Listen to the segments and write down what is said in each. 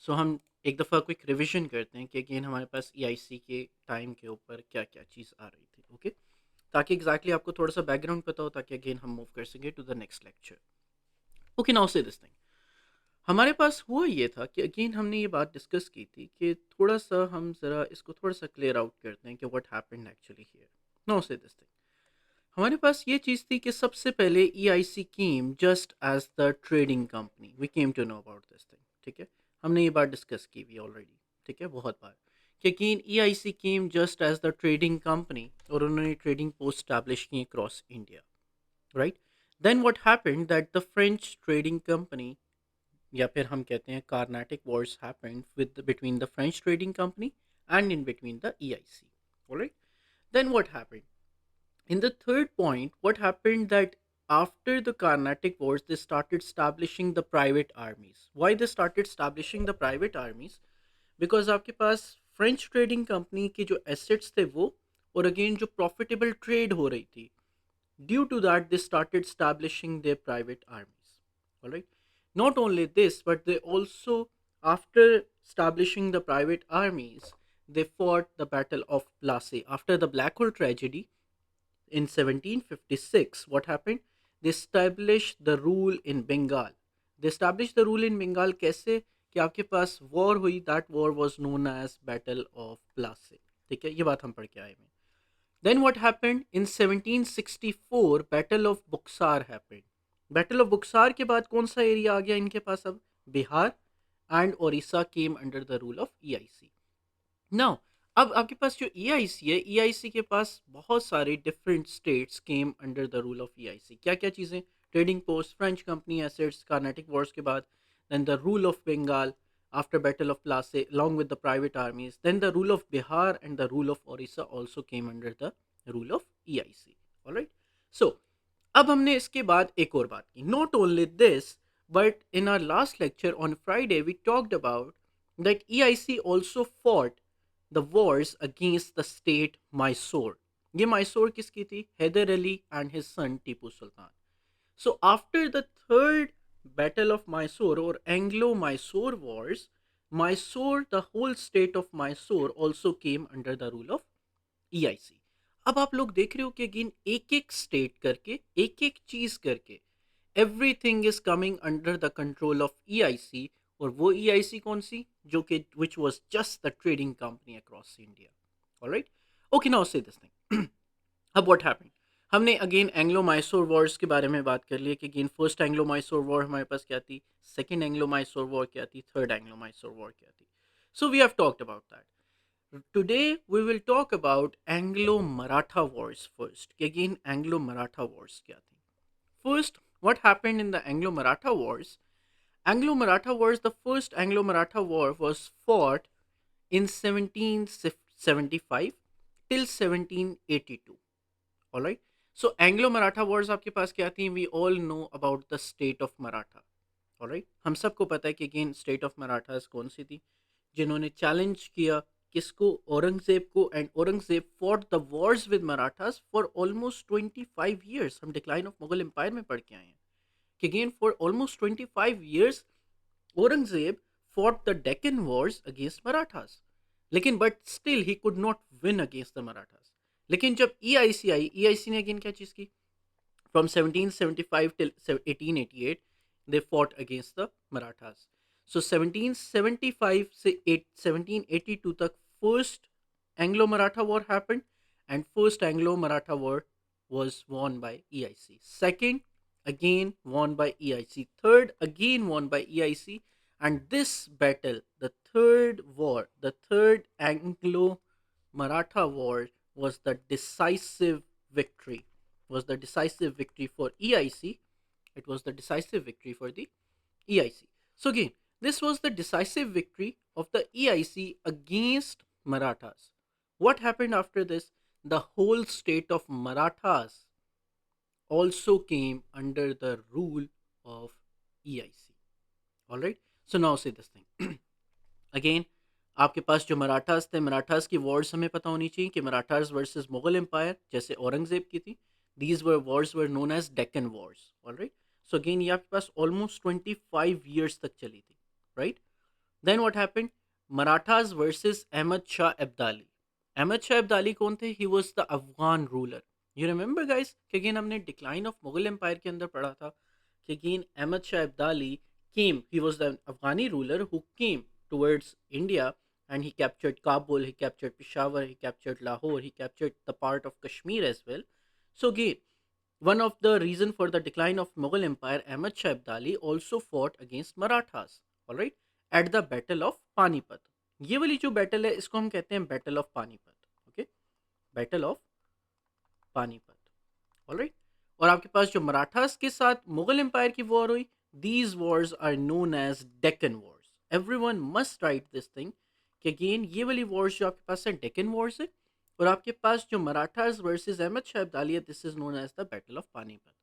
सो हम एक दफ़ा क्विक रिवीजन करते हैं कि अगेन हमारे पास ईआईसी के टाइम के ऊपर क्या क्या चीज़ आ रही थी। ओके, ताकि एग्जैक्टली आपको थोड़ा सा बैकग्राउंड पता हो, ताकि अगेन हम मूव कर सकें to the next lecture. Okay, now से दिस थिंग, हमारे पास हुआ ये था कि अगेन हमने ये बात डिस्कस की थी कि थोड़ा सा हम ज़रा इसको थोड़ा सा क्लियर आउट करते हैं कि what happened actually here. Now से दिस थिंग, हमारे पास ये चीज़ थी कि सबसे पहले EIC came just as the trading company, we came to know about this thing. ठीक है, हमने ये बात डिस्कस की हुई ऑलरेडी। ठीक है, बहुत बार कि again EIC came just as the trading company, और उन्होंने ट्रेडिंग पोस्ट स्टैब्लिश की across India, right. Then what happened that the French trading company, या फिर हम कहते हैं Carnatic wars happened with between the French trading company and in between the EIC, alright. देन what हैपेंड in the third point, what happened that after the Carnatic Wars, they started establishing the private armies. Why they started establishing the private armies? Because आपके पास French trading company के जो assets थे वो, और again जो profitable trade हो रही थी, due to that they started establishing their private armies. All right. Not only this, but they also, after establishing the private armies, they fought the Battle of Plassey after the Black Hole tragedy in 1756. What happened? They established the rule in Bengal. They established the rule in Bengal कैसे कि आपके पास war हुई, that war was known as battle of Plassey. ठीक है, ये बात हम पढ़ के आए हैं। Then what happened in 1764, battle of Buxar happened. Battle of Buxar के बाद कौन सा एरिया आ गया इनके पास अब? Bihar and Odisha came under the rule of EIC. Now, अब आपके पास जो ईआईसी है, ईआईसी के पास बहुत सारे different states came under the rule of EIC. क्या क्या चीज़ें? Trading post, French company assets, Carnatic wars के बाद, then the rule of Bengal after battle of Plassey along with the private armies, then the rule of Bihar and the rule of Orissa also came under the rule of EIC. All right. So अब हमने इसके बाद एक और बात की, not only this, but in our last lecture on Friday we talked about that EIC also fought the wars against the state Mysore. ये मैसूर किसकी थी? Hyder Ali and his son Tipu Sultan. So after the third battle of Mysore और Anglo Mysore wars, Mysore, the whole state of Mysore also came under the rule of EIC. अब आप लोग देख रहे हो कि अगेन एक एक स्टेट करके, एक एक चीज करके, everything is coming under the control of EIC. और वो ईआईसी कौन सी? जो कि which was just the trading company across India. Alright, okay, now से दिस थिंग। अब व्हाट हैपेंड, हमने अगेन एंग्लो मैसूर वॉर्स के बारे में बात कर ली कि again first Anglo Mysore war हमारे पास क्या थी, सेकंड एंग्लो मैसूर वॉर क्या थी, थर्ड एंग्लो मैसूर वॉर क्या थी। So we have talked about that. Today we will talk about Anglo-Maratha Wars first. Again, Anglo-Maratha Wars क्या थी? First, what happened in the Anglo-Maratha Wars? Anglo-Maratha Wars, the first Anglo-Maratha War was fought in 1775 till 1782. All right. So Anglo-Maratha Wars आपके पास क्या थी? We all know about the state of Maratha. Alright, हम सबको पता है कि again state of Marathas कौन सी थी, जिन्होंने चैलेंज किया किसको? औरंगजेब को। And Aurangzeb fought the wars with Marathas for almost 25 years. हम डिक्लाइन ऑफ मुगल एम्पायर में पढ़ के आए हैं कि again for almost 25 years Aurangzeb fought the Deccan wars against Marathas, लेकिन but still he could not win against the Marathas. लेकिन जब ईआईसी आई, ईआईसी ने अगेन क्या चीज़ की? From 1775 till 1888, they fought against the Marathas. So 1775 से 1782 तक first Anglo-Maratha War happened, and first Anglo-Maratha War was won by EIC. Second, again won by EIC. Third, again won by EIC. And this battle, the third war, the third Anglo-Maratha War, was the decisive victory, was the decisive victory for EIC. It was the decisive victory for the EIC. So again, this was the decisive victory of the EIC against Marathas. What happened after this? The whole state of Marathas also came under the rule of EIC. All right. So now say this thing again. आपके पास जो मराठास थे, मराठास की Wars हमें पता होनी चाहिए कि मराठास वर्सेस मुगल एम्पायर, जैसे औरंगजेब की थी, these were wars were known as Deccan wars. Alright, so again ये आपके पास ऑलमोस्ट 25 ईयर्स तक चली थी, right. Then what happened, Marathas versus Ahmad Shah Abdali. Ahmad Shah Abdali कौन थे? He was the Afghan ruler. You remember guys कि अगेन हमने डिक्लाइन ऑफ मुगल एम्पायर के अंदर पढ़ा था कि again Ahmad Shah Abdali came, he was the Afghani ruler who came towards India, and he captured Kabul, he captured Peshawar, he captured Lahore, he captured the part of Kashmir as well. So again, one of the reason for the decline of Mughal Empire, Ahmad Shah Abdali also fought against Marathas, all right, at the Battle of Panipat. ये वाली जो battle है इसको हम कहते हैं battle of Panipat. Okay, battle of Panipat, all right. और आपके पास जो मराठास के साथ मुगल एम्पायर की वॉर हुई, these wars are known as Deccan wars. Everyone must write this thing कि अगेन ये वाली वॉर्स जो आपके पास है डेक्कन वॉर्स है. और आपके पास जो मराठास वर्सेस अहमद शाह अब्दाली है, this is known as the battle of Panipat.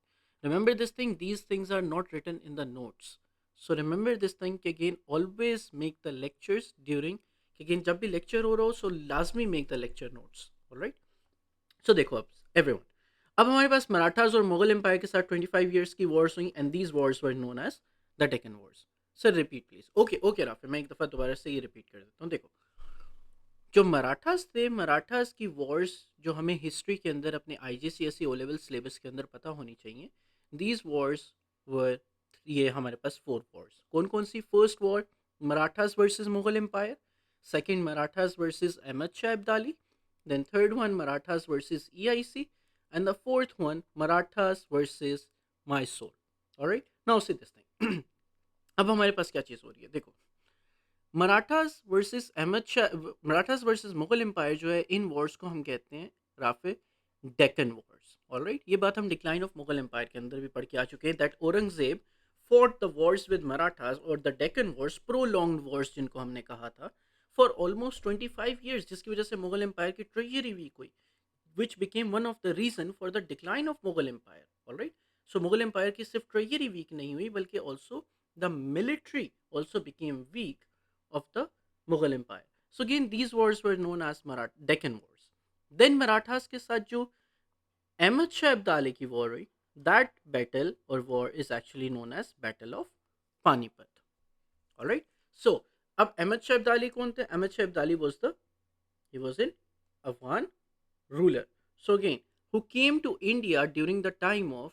Remember this thing, these things are not written in the notes. So remember this thing कि again always make the lectures during, again जब भी lecture हो रहा हो so लाजमी make the lecture notes, alright. So देखो अब everyone, अब हमारे पास मराठास और मुगल एम्पायर के साथ 25 ईयर्स की वॉर्स हुई, and these wars were known as the Deccan wars. Sir repeat please. Okay okay Rafay, मैं एक दफ़ा दोबारा से ये रिपीट कर देता हूँ. देखो, जो मराठास थे, मराठास की वॉर्स जो हमें हिस्ट्री के अंदर अपने IGCSE ओ लेवल सिलेबस के अंदर पता होनी चाहिए. दीज वॉर्स वर, ये हमारे पास 4 वॉर्स. कौन कौन सी? First war Marathas versus Mughal empire, second Marathas versus Ahmad Shah Abdali, then third one Marathas versus EIC, and the fourth one Marathas versus Mysore. All right, now see this thing. अब हमारे पास क्या चीज़ हो रही है, देखो. Marathas versus Ahmad Shah, Marathas versus Mughal empire जो है, इन वॉर्स को हम कहते हैं Rafay Deccan wars. All right, ये बात हम डिक्लाइन ऑफ मुगल एम्पायर के अंदर भी पढ़ के आ चुके हैं, that Aurangzeb fought the wars with Marathas और the Deccan wars, prolonged wars जिनको हमने कहा था, for almost 25 years, जिसकी वजह से मुगल एम्पायर की ट्रेजरी वीक हुई, which became one of the reason for the decline of Mughal Empire. All right, so Mughal Empire की सिर्फ ट्रेजरी वीक नहीं हुई, बल्कि also the military also became weak of the Mughal Empire. So again, these wars were known as Deccan wars. Then Marathas के साथ जो अहमद शाह अब्दाली की war हुई, दैट बैटल और war is actually known as battle of Panipat. Alright, so अब अहमद शाह अब्दाली कौन थे? Ahmad Shah Abdali was the, he was an Afghan ruler. So again, who came to India during the time of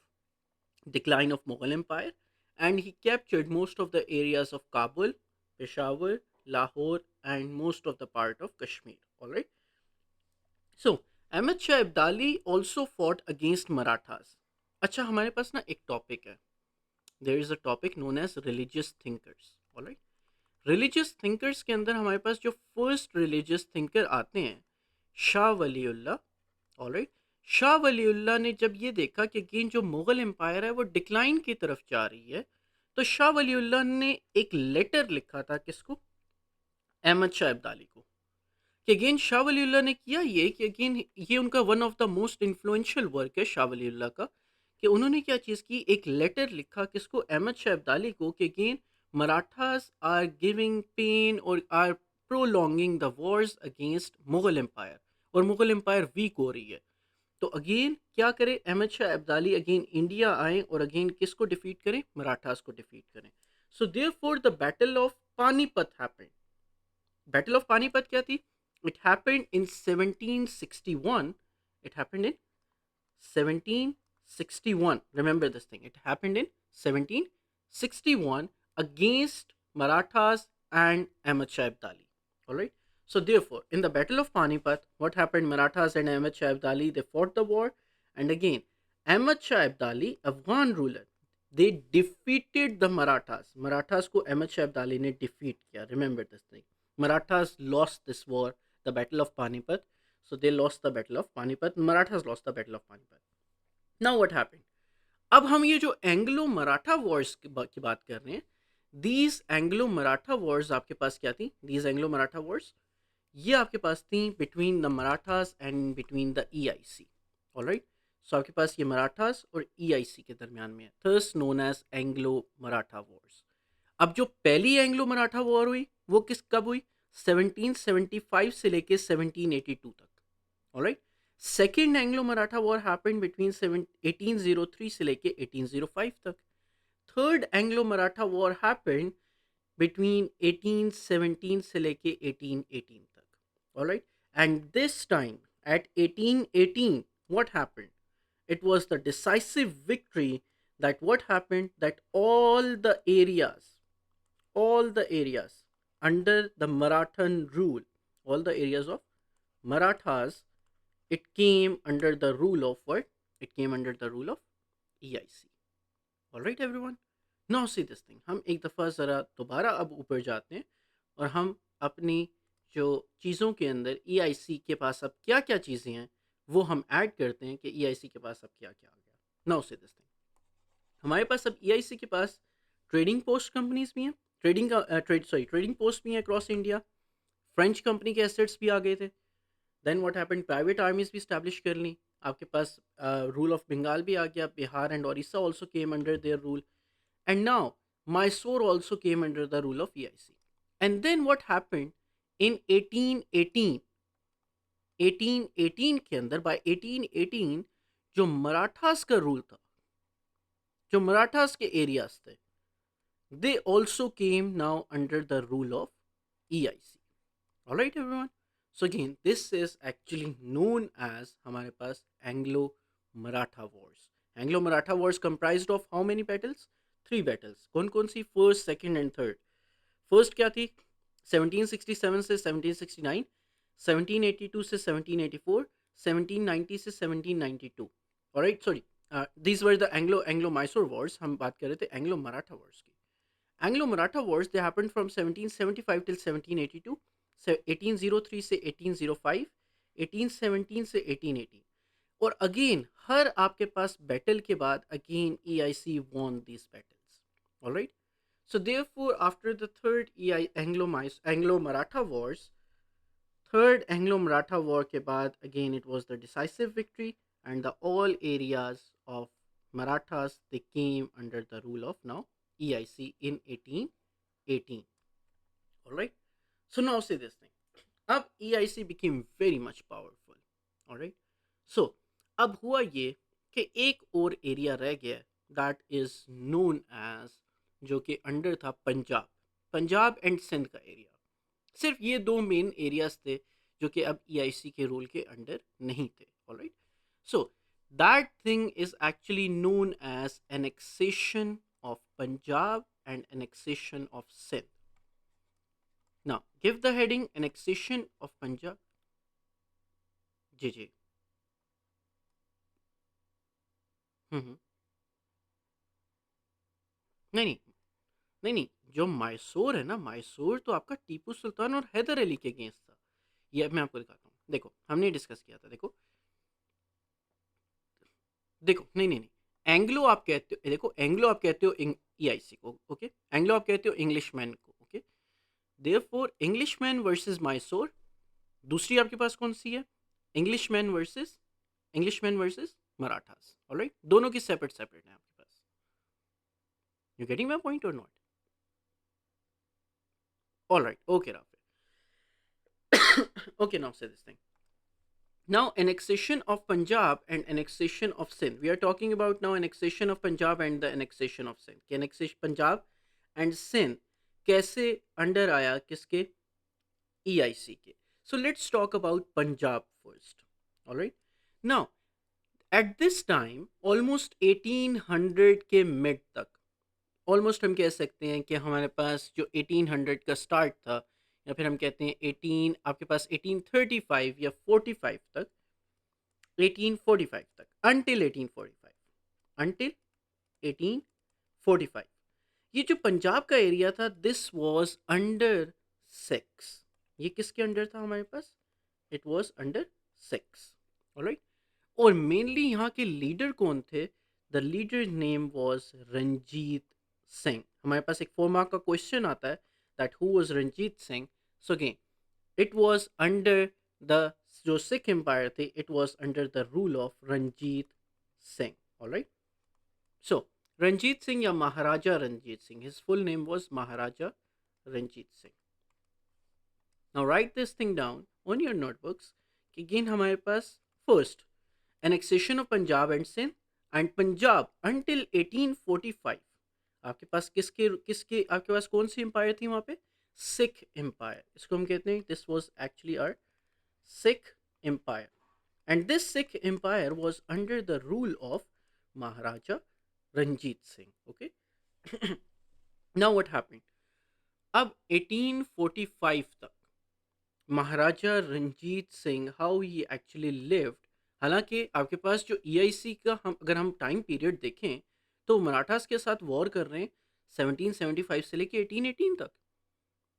decline of Mughal Empire, and he captured most of the areas of Kabul, Peshawar, Lahore, and most of the part of Kashmir. All right. So Ahmad Shah Abdali also fought against Marathas. अच्छा, हमारे पास ना एक topic है, there is a topic known as religious thinkers. Alright, religious thinkers के अंदर हमारे पास जो फर्स्ट रिलीजियस थिंकर आते हैं, शाह वलीउल्लाह. ऑलराइट, शाह वलीउल्लाह ने जब ये देखा कि अगेन जो मुगल एम्पायर है वो डिक्लाइन की तरफ जा रही है, तो शाह वलीउल्लाह ने एक लेटर लिखा था, किसको? अहमद शाह अब्दाली को. कि अगेन शाह वलीउल्लाह ने किया ये कि अगेन ये उनका one of the most influential work है शाह वलीउल्लाह का, कि उन्होंने क्या चीज़ की, एक लेटर लिखा, किसको? अहमद शाह अब्दाली को, कि again Marathas are giving pain और are prolonging the wars against Mughal empire, और मुगल एम्पायर वीक हो रही है. तो अगेन क्या करे अहमद शाह अब्दाली? अगेन इंडिया आए और अगेन किसको डिफीट करें? मराठास को डिफीट करें. So therefore the battle of Panipat happened. Battle of Panipat क्या थी? It happened in 1761. It happened in 1761. Remember this thing. It happened in 1761 against Marathas and Ahmad Shah Abdali. Alright. So therefore, in the Battle of Panipat, what happened? Marathas and Ahmad Shah Abdali, they fought the war. And again, Ahmad Shah Abdali, Afghan ruler, they defeated the Marathas. Marathas को Ahmad Shah Abdali ने defeat किया. Remember this thing. Marathas lost this war, the battle of Panipat. So they lost the battle of Panipat. Marathas lost the battle of Panipat. Now what happened? अब हम ये जो Anglo Maratha Wars की बात कर रहे हैं, दीज एंग्लो मराठा वॉर्स आपके पास क्या थी? दीज एंग्लो मराठा वॉर्स ये आपके पास थी between the Marathas and between the EIC. Alright, so आपके पास ये मराठास और EIC के दरमियान में है, thus known as Anglo Maratha wars. अब जो पहली एंग्लो मराठा वॉर हुई वो कब हुई? 1775 से लेके 1782 तक. Alright, second Anglo Maratha war happened between 1803 से लेके 1805 तक. Third Anglo Maratha war happened between 1817 से लेके 1818 तक, alright. And this time at 1818 what happened, it was the decisive victory that what happened that all the areas under the Marathan rule, all the areas of Marathas, it came under the rule of what? It came under the rule of EIC. All right, everyone. Now see this thing. हम एक दफ़ा ज़रा दोबारा अब ऊपर जाते हैं और हम अपनी जो चीज़ों के अंदर EIC के पास अब क्या क्या चीज़ें हैं वो हम ऐड करते हैं कि EIC के पास अब क्या क्या आ गया। नाउ सी दिस थिंग, हमारे पास अब EIC के पास ट्रेडिंग पोस्ट कंपनीज भी हैं, ट्रेडिंग पोस्ट भी हैं अक्रॉस इंडिया। फ्रेंच कंपनी के एसेट्स भी आ गए थे। Then what happened, private armies भी स्टैब्लिश कर ली। आपके पास रूल ऑफ बंगाल भी आ गया, Bihar and Odisha also came under their rule, and now Mysore also came under the rule of EIC. And then what happened in 1818, 1818 के अंदर by 1818 जो मराठास का रूल था, जो मराठास के एरियाज थे, they also came now under the rule of EIC. All right, everyone. So again, this is actually known as हमारे पास Anglo Maratha Wars. Anglo Maratha Wars comprised of how many battles? 3 battles. कौन कौन सी? First, second and third. First क्या थी? 1767 से 1769, 1782 से 1784, 1790 से 1792। Alright, sorry, these were the Anglo Mysore wars. हम बात कर रहे थे एंग्लो मराठा वॉर्स की। Anglo Maratha Wars they happened from 1775 till 1782, 1803 से 1805, 1817 से 1818। और अगेन हर आपके पास बैटल के बाद again EIC won these battles. All right. So therefore, after the third Anglo-Maratha wars, third Anglo-Maratha war के बाद again it was the decisive victory, and the all areas of Marathas they came under the rule of now EIC in 1818. All right. So now say this thing. अब EIC became very much powerful. All right. So अब हुआ ये कि एक और area रह गया that is known as, जो कि अंडर था पंजाब, पंजाब एंड सिंध का एरिया। सिर्फ ये दो मेन एरियाज थे जो कि अब EIC के रूल के अंडर नहीं थे। Alright, so that thing is actually known as annexation of Punjab and annexation of Sindh. Now give the heading annexation of Punjab. जी जी। हम्म। नहीं नहीं नहीं नहीं, जो मैसूर है ना, मैसूर तो आपका टीपू सुल्तान और हैदर अली के अगेंस्ट था। ये मैं आपको दिखाता हूँ, देखो हमने डिस्कस किया था। देखो देखो, नहीं नहीं नहीं, एंग्लो आप कहते हो, देखो एंग्लो आप कहते हो EIC को, ओके, एंग्लो आप कहते हो इंग्लिशमैन को, okay. Therefore Englishman versus Mysore. दूसरी आपके पास कौन सी है? Englishman versus Marathas. ऑलराइट, दोनों की सेपरेट सेपरेट है आपके पास। यू गेटिंग माय पॉइंट और not? Alright, okay Rafe. Okay, now say this thing. Now, annexation of Punjab and annexation of Sindh. We are talking about now annexation of Punjab and the annexation of Sindh. कि annexation Punjab and Sindh कैसे under आया किसके? EIC के. So let's talk about Punjab first. All right. Now, at this time, almost 1800 के mid तक, almost हम कह सकते हैं कि हमारे पास जो 1800 का स्टार्ट था, या फिर हम कहते हैं 18, आपके पास 1835 या 45 तक, 1845 तक, until 1845, until 1845, ये जो पंजाब का एरिया था, दिस वाज अंडर 6। ये किसके अंडर था हमारे पास? It was under 6। ऑलराइट, और मेनली यहाँ के लीडर कौन थे? The leader name was Ranjit Singh. हमारे पास एक 4 मार्क का क्वेश्चन आता है that who was Ranjit Singh. So again it was under the, जो सिख एम्पायर थे, it was under the rule of Ranjit Singh. Alright, so Ranjit Singh या Maharaja Ranjit Singh, his full name was Maharaja Ranjit Singh. Now right this thing down on your notebooks कि again हमारे पास first annexation of Punjab and Sindh, and Punjab until 1845, आपके पास किसके किसके आपके पास कौन सी empire थी वहाँ पे? सिख एम्पायर, इसको हम कहते हैं this was actually our Sikh empire, and this Sikh empire was under the rule of Maharaja Ranjit Singh. Okay. Now what happened, अब 1845 तक Maharaja Ranjit Singh how he actually lived. हालांकि आपके पास जो ईआईसी का हम अगर हम टाइम पीरियड देखें तो मराठास के साथ वॉर कर रहे हैं 1775 से लेके 1818 तक.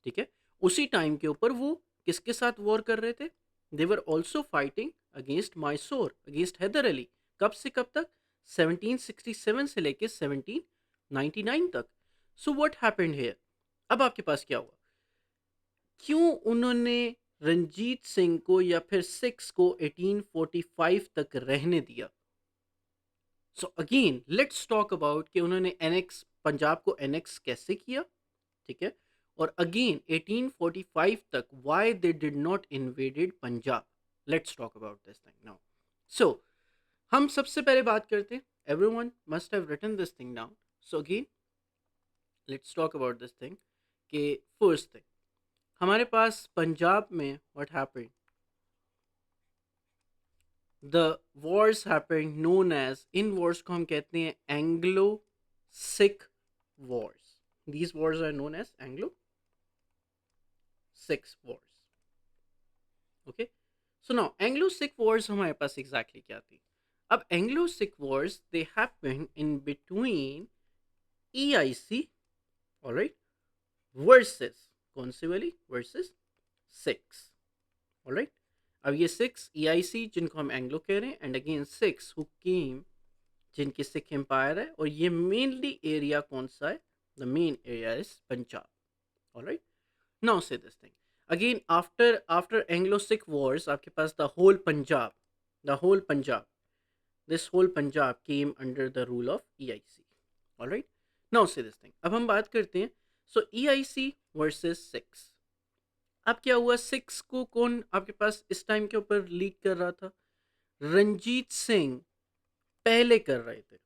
ठीक है. उसी टाइम के ऊपर वो किसके साथ वॉर कर रहे थे? They were also fighting against Mysore, against Hyder Ali. कब से कब तक? 1767 से लेके 1799 तक. सो व्हाट हैपेंड हियर, अब आपके पास क्या हुआ? क्यों उन्होंने रंजीत सिंह को या फिर सिक्स को 1845 तक रहने दिया? सो अगेन लेट्स टॉक अबाउट कि उन्होंने एनेक्स पंजाब को एनेक्स कैसे किया. ठीक है. और अगेन 1845 तक why they did not invaded Punjab. Let's talk about this thing now. So हम सबसे पहले बात करते हैं, everyone must have written this thing down. So again let's talk about this thing कि फर्स्ट थिंग हमारे पास पंजाब में what happened, the wars happened known as, इन वॉर्स को हम कहते हैं Anglo Sikh wars. These wars are known as Anglo Sikh wars. Okay. So now Anglo Sikh Wars हमारे पास एग्जैक्टली क्या थी? अब Anglo Sikh Wars they happened in between EIC, alright, versus कौन सी वाली? Versus six. ऑलराइट. अब ये सिक्स ईआईसी जिनको हम एंग्लो कह रहे हैं and again six who came जिनकी सिख एम्पायर है, और ये मेनली एरिया कौन सा है? The main area is Punjab. Alright. Now से this thing again after Anglo Sikh wars आपके पास the whole Punjab this whole Punjab came under the rule of EIC. All right. Now say this thing. अब हम बात करते हैं. So EIC versus six. अब क्या हुआ? सिक्स को कौन आपके पास इस टाइम के ऊपर लीड कर रहा था? रंजीत सिंह पहले कर रहे थे.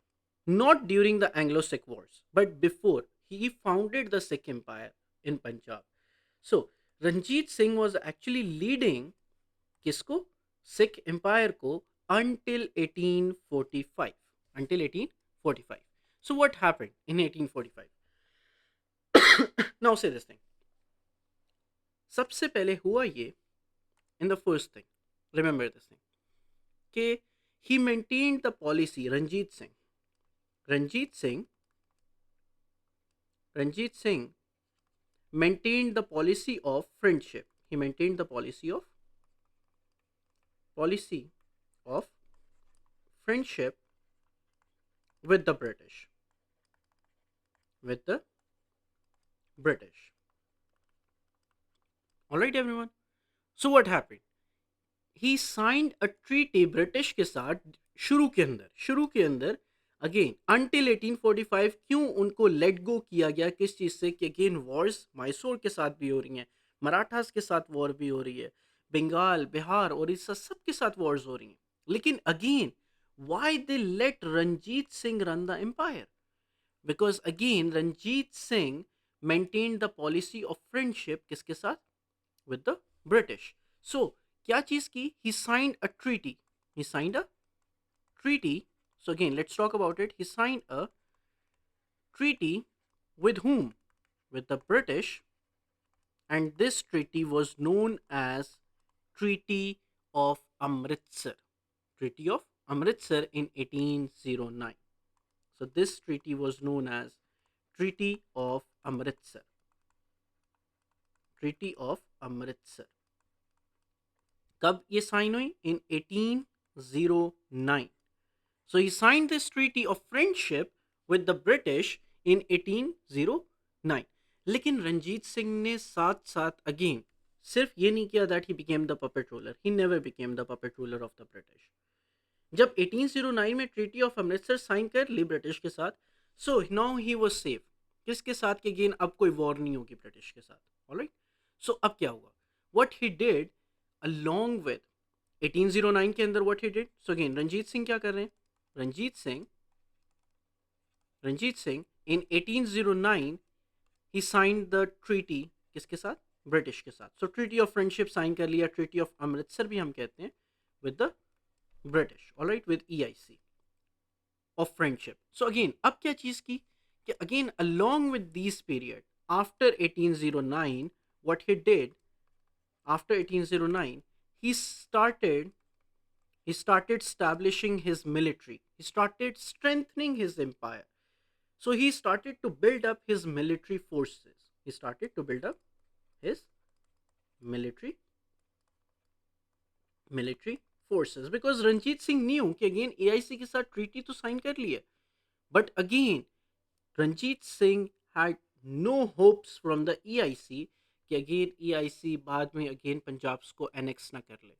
Not during the Anglo Sikh wars but before he founded the Sikh empire in Punjab. So Ranjit Singh was actually leading किसको? सिख एम्पायर को until 1845. Until 1845. So what happened in 1845? Now say this thing. सबसे पहले हुआ ये, in the first thing, remember this thing, कि he maintained the policy, Ranjit Singh maintained the policy of friendship. He maintained the policy of friendship with the British. All right, everyone. So what happened? He signed a treaty British के साथ शुरू के अंदर again until 1845. क्यों उनको let go किया गया? किस चीज़ से? कि अगेन वॉर्स मैसूर के साथ भी हो रही हैं, मराठास के साथ वॉर भी हो रही है, बंगाल, बिहार, उड़ीसा सबके साथ वॉर्स हो रही हैं. लेकिन again why they let Ranjit Singh run the empire? Because again Ranjit Singh maintained the policy of friendship किसके साथ? With the British. So क्या चीज़ की? He signed a treaty. So again let's talk about it. He signed a treaty with whom? With the British, and this treaty was known as Treaty of Amritsar. Treaty of Amritsar in 1809. So this treaty was known as Treaty of Amritsar. कब ये sign हुई? In 1809. So he signed this treaty of friendship with the British in 1809. लेकिन रंजीत सिंह ने साथ साथ again सिर्फ ये नहीं किया that he became the puppet ruler. He never became the puppet ruler of the British. जब 1809 में ट्रीटी ऑफ अमृतसर साइन कर ली ब्रिटिश के साथ, so now he was safe. किसके साथ? के अगेन अब कोई वॉर नहीं होगी ब्रिटिश के साथ. ऑलराइट. सो अब क्या हुआ? What he did along with 1809 के अंदर what he did. So again Ranjit Singh क्या कर रहे हैं? Ranjit Singh In 1809 he signed the treaty, किसके साथ? ब्रिटिश के साथ. So treaty of friendship sign कर लिया, treaty of अमृतसर भी हम कहते हैं, with the British, all right, with EIC of friendship. So again, अब क्या चीज़ की कि again along with these period after 1809, what he did after 1809, he started he started establishing his military. He started strengthening his empire. So he started to build up his military forces. He started to build up his military military forces because Ranjit Singh knew कि again AIC के साथ treaty तो sign कर ली है, but again Ranjit Singh had no hopes from the EIC कि again EIC बाद में again Punjab को annex ना कर ले.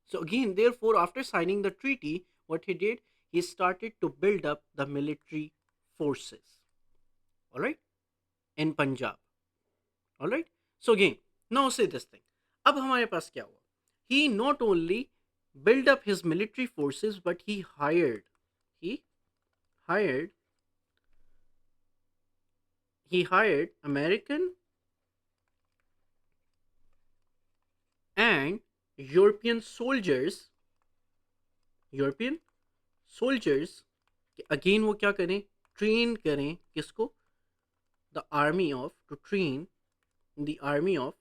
So again, therefore, after signing the treaty, what he did, he started to build up the military forces. All right, in Punjab. All right. So again, now say this thing. अब हमारे पास क्या हुआ? He not only built up his military forces, but he hired American and European soldiers अगेन वो क्या करें, train करें किसको, the army of, to train the army of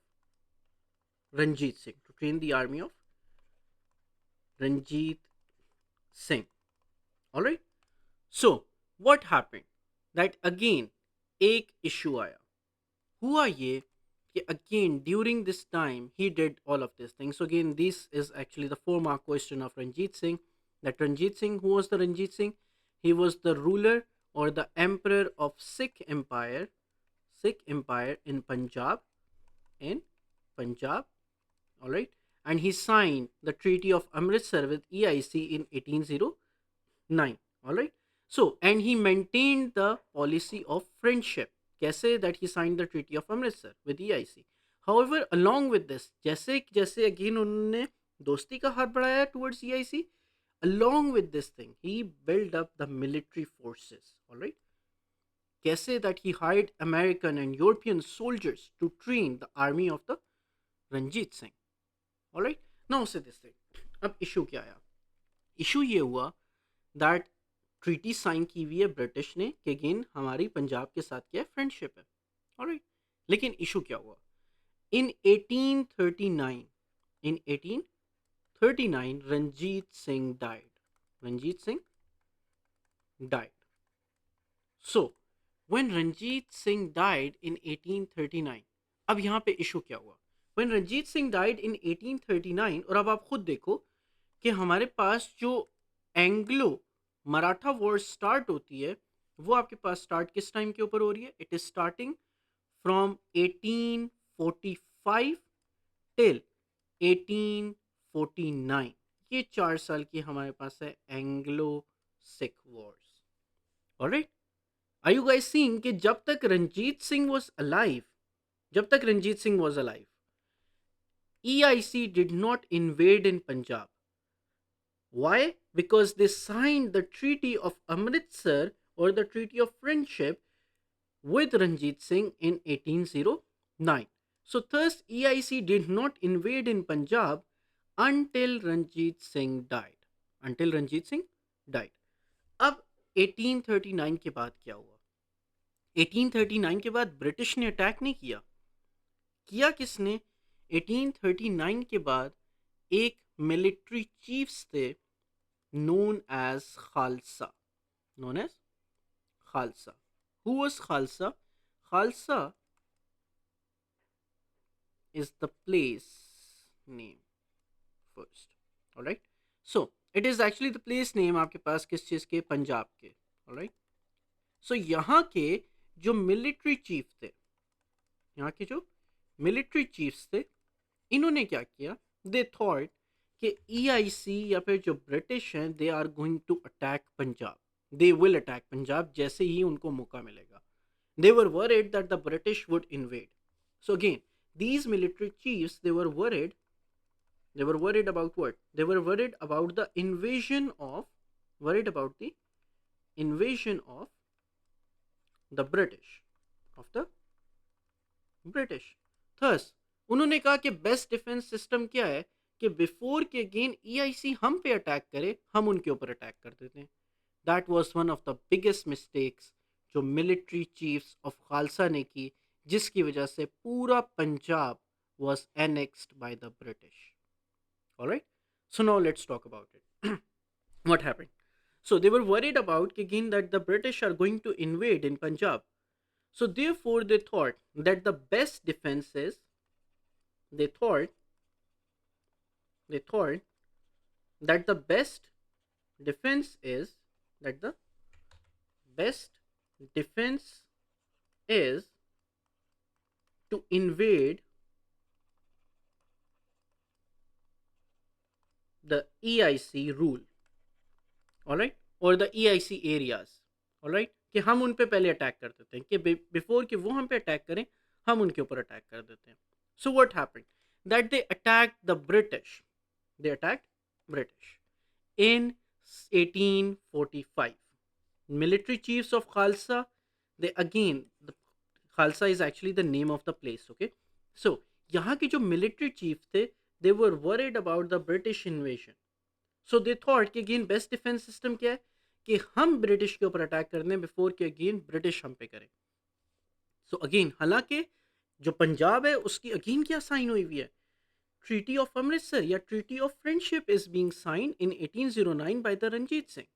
Ranjit Singh, to train the army of Ranjit Singh. Alright. So what happened that again एक issue आया, हुआ ये कि again during this time he did all of these things. So again this is actually the 4-mark question of Ranjit Singh. That Ranjit Singh, who was the Ranjit Singh? He was the ruler or the emperor of Sikh Empire in Punjab, all right, and he signed the Treaty of Amritsar with EIC in 1809, all right. So and he maintained the policy of friendship. कैसे? That he signed the Treaty of Amritsar with EIC. However, along with this, जैसे जैसे again उन्होंने दोस्ती का हाथ बढ़ाया towards EIC, along with this thing, he built up the military forces. All right. कैसे? That he hired American and European soldiers to train the army of the Ranjit Singh. All right. Now say this thing. अब issue क्या आया? Issue ये हुआ that treaty sign की हुई है British ने कि अगेन हमारी पंजाब के साथ क्या है, फ्रेंडशिप है. ऑलराइट. लेकिन इशू क्या हुआ? In 1839 Ranjit Singh died. So when Ranjit Singh died in 1839, अब यहाँ पे इशू क्या हुआ? When Ranjit Singh died in 1839, और अब आप खुद देखो कि हमारे पास जो एंग्लो मराठा वॉर स्टार्ट होती है वो आपके पास स्टार्ट किस टाइम के ऊपर हो रही है? It is starting from 1845 till 1849. ये 4 साल की हमारे पास है Anglo Sikh wars. Alright. Are you guys seeing कि जब तक Ranjit Singh was alive, EIC did not invade in Punjab. Why? Because they signed the Treaty of Amritsar or the Treaty of Friendship with Ranjit Singh in 1809. So thus EIC did not invade in Punjab until Ranjit Singh died. अब 1839 के बाद क्या हुआ? 1839 के बाद British ने attack नहीं किया किसने? 1839 के बाद एक मिलिट्री चीफ्स थे known as Khalsa. Who was Khalsa? Khalsa is the place name first. Alright. So it is actually the place name आपके पास किस चीज़ के? पंजाब के. Alright. So यहाँ के जो मिलिट्री चीफ थे, इन्होंने क्या किया? They thought कि EIC या फिर जो ब्रिटिश हैं they are going to attack Punjab, they will attack Punjab जैसे ही उनको मौका मिलेगा. They were worried that the British would invade. So again these military chiefs, they were worried about what? They were worried about the invasion of the British, of the British. Thus उन्होंने कहा कि best defence system क्या है कि before के again EIC हम पे attack करे, हम उनके ऊपर अटैक कर देते हैं। That was one of the biggest mistakes जो मिलिट्री चीफ्स ऑफ खालसा ने की, जिसकी वजह से पूरा Punjab was annexed by the British. All right. So now let's talk about it. What happened? So they were worried about again that the British are going to invade in Punjab. So therefore they thought that the best defense is they thought they thought that the best defense is that the best defense is to invade the EIC rule. All right, or the EIC areas. All right, कि हम उन पे पहले attack कर देते हैं कि before कि वो हम पे अटैक करें, हम उनके ऊपर अटैक कर देते हैं. सो what happened that they attacked the British, they attacked British in 1845. Military chiefs of Khalsa, they again, the Khalsa is actually the name of the place, okay? So, यहाँ के जो military chiefs थे, they were worried about the British invasion. So they thought कि again best defense system क्या है कि हम British के ऊपर अटैक कर दें बिफोर कि अगेन ब्रिटिश हम पे करें. सो अगेन हालांकि जो पंजाब है उसकी अगेन क्या साइन हुई हुई है, Treaty of Amritsar या Treaty of Friendship is being signed in 1809 by the Ranjit Singh.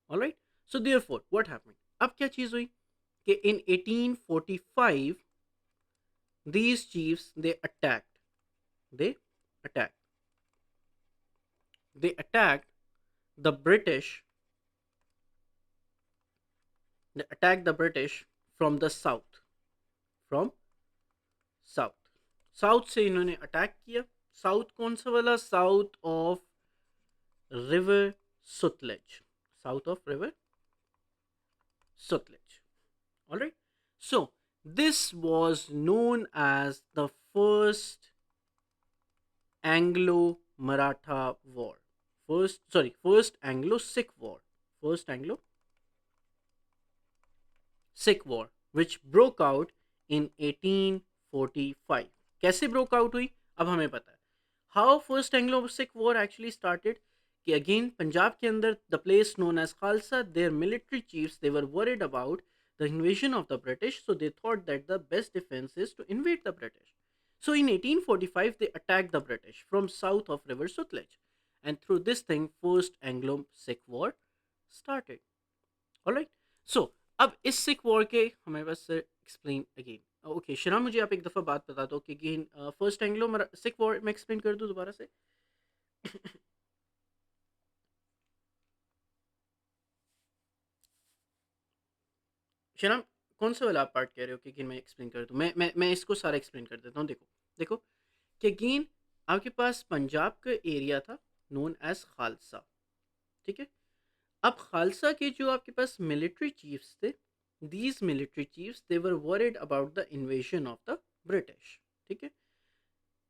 All right. So therefore, what happened? अब क्या चीज हुई कि in 1845 these chiefs they attacked they attacked the British they attacked the British from the from south. South से इन्होंने attack किया. South कौन सा वाला? South of river Sutlej. South of river Sutlej. Alright. So this was known as the first Anglo Maratha war. First Anglo Sikh war. First Anglo Sikh war which broke out in 1845. कैसे broke out हुई अब हमें पता है. How first Anglo Sikh war actually started कि again Punjab के अंदर the place known as Khalsa, their military chiefs they were worried about the invasion of the British, so they thought that the best defence is to invade the British. So in 1845 they attacked the British from south of River Sutlej, and through this thing first Anglo-Sikh War started. All right. So अब इस Sikh war के हमारे पास explain again. Okay शरा, मुझे आप एक दफ़ा बात बता दो कि again first Anglo Sikh war मैं एक्सप्लेन कर दूँ दोबारा से. शरा, कौन सा वाला आप पार्ट कह रहे हो कि अगेन मैं एक्सप्लेन कर दूँ? मैं इसको सारा एक्सप्लेन कर देता हूँ. देखो देखो कि अगेन आपके पास पंजाब का एरिया था नोन एज खालसा. ठीक है. अब खालसा के जो आपके पास मिलिट्री चीफ्स थे, these military chiefs they were worried about the invasion of the British. ठीक है.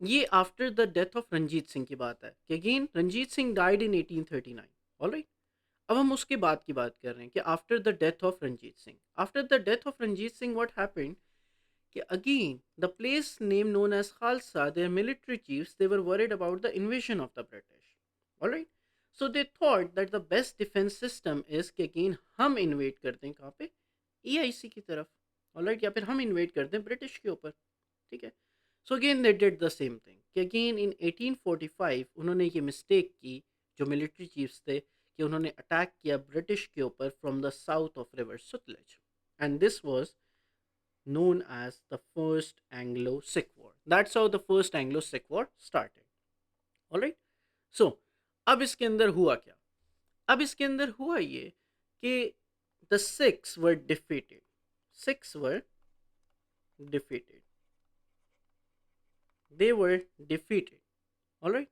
ये after the death of Ranjit Singh की बात है कि again Ranjit Singh died in 1839. Alright. अब हम उसके बाद की बात कर रहे हैं कि after the death of Ranjit Singh, after the death of Ranjit Singh what happened कि again the place name known as Khalsa, their military chiefs they were worried about the invasion of the British. Alright. So they thought that the best defence system is कि again हम invade करते हैं कहाँ पे? EIC की तरफ. Alright. या फिर हम इन्वेड करते हैं ब्रिटिश के ऊपर. ठीक है. So again they did the same thing कि अगेन इन 1845 उन्होंने ये मिस्टेक की जो मिलिट्री चीफ्स थे कि उन्होंने अटैक किया ब्रिटिश के ऊपर from the south of river Sutlej, and this was known as the first Anglo-Sikh War. That's how the first Anglo-Sikh War started. All right. So अब इसके अंदर हुआ क्या? अब इसके अंदर हुआ ये कि the Sikhs were defeated. Sikhs were defeated. They were defeated. All right.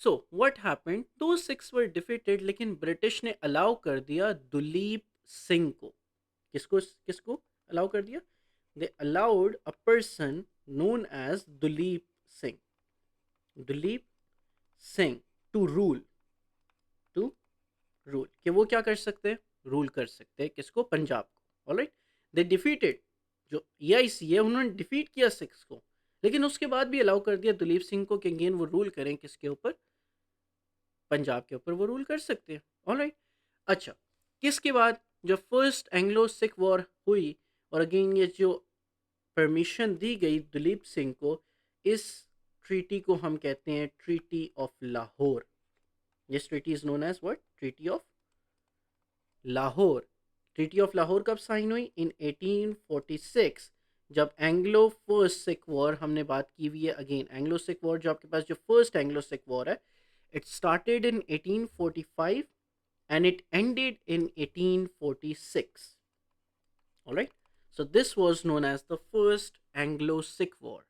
So what happened? Those Sikhs were defeated, लेकिन ब्रिटिश ने अलाउ कर दिया दुलीप सिंह को. किसको किसको अलाउ कर दिया? They allowed a person known as Duleep Singh. Duleep Singh to rule. To rule. कि वो क्या कर सकते हैं? रूल कर सकते हैं किसको? पंजाब को. ऑलराइट. दे डिफीटेड, जो EIC है उन्होंने डिफीट किया सिक्स को, लेकिन उसके बाद भी अलाउ कर दिया दुलीप सिंह को कि अगेन वो रूल करें किसके ऊपर, पंजाब के ऊपर वो रूल कर सकते हैं। ऑलराइट। अच्छा, किसके बाद जब फर्स्ट एंग्लो सिख वॉर हुई और अगेन ये जो परमिशन दी गई दुलीप सिंह को, इस ट्रीटी को हम कहते हैं treaty of Lahore. This treaty is known as what, treaty of Lahore. Treaty of Lahore कब साइन हुई, इन 1846, जब एंग्लो फर्स्ट सिख वॉर हमने बात की हुई है। अगेन एंग्लो सिख वॉर जो आपके पास जो फर्स्ट एंग्लो सिख वॉर है, it started in 1845 and it ended in 1846. All right. So this was known as the First Anglo-Sikh War.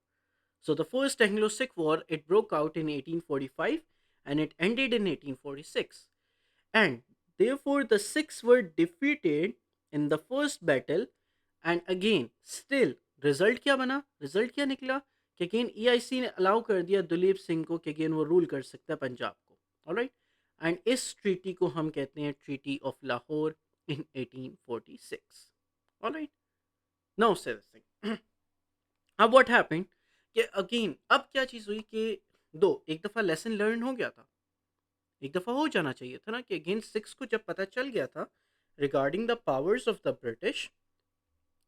So the First Anglo-Sikh War, it broke out in 1845 and it ended in 1846. And therefore the Sikhs were defeated in the first battle. And again, still result क्या बना, result क्या निकला कि again EIC ने allow कर दिया दुलीप सिंह को कि अगेन वो रूल कर सकता है पंजाब को। ऑलराइट। एंड इस ट्रीटी को हम कहते हैं treaty of Lahore in 1846। Alright. Now से दिस थिंग, अब व्हाट हैपेंड कि अगेन अब क्या चीज़ हुई कि दो एक दफ़ा लेसन लर्न हो गया था, एक दफ़ा हो जाना चाहिए था ना, कि अगेन सिक्स को जब पता चल गया था regarding the powers of the British,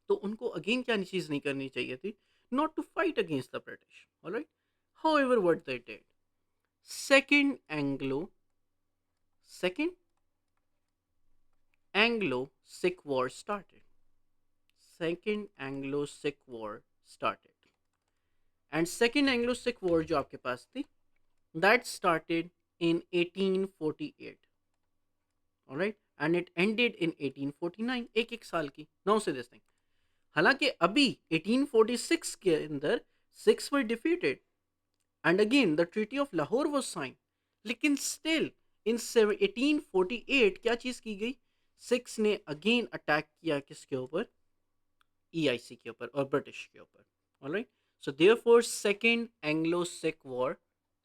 तो उनको अगेन क्या चीज़ नहीं करनी चाहिए थी, not to fight against the British. Alright. However what they did, second second Anglo-Sikh War started. Second Anglo-Sikh War started. And Second Anglo-Sikh War जो आपके पास थी, that started in 1848. Alright? And it ended in 1849. एक साल की। Now say this thing. हालांकि अभी 1846 के अंदर six were defeated and again the Treaty of Lahore was signed. लेकिन still in 1848 क्या चीज़ की गई, सिक्स ने अगेन अटैक किया किसके ऊपर, EIC के ऊपर और ब्रिटिश के ऊपर। Alright. So therefore second Anglo Sikh war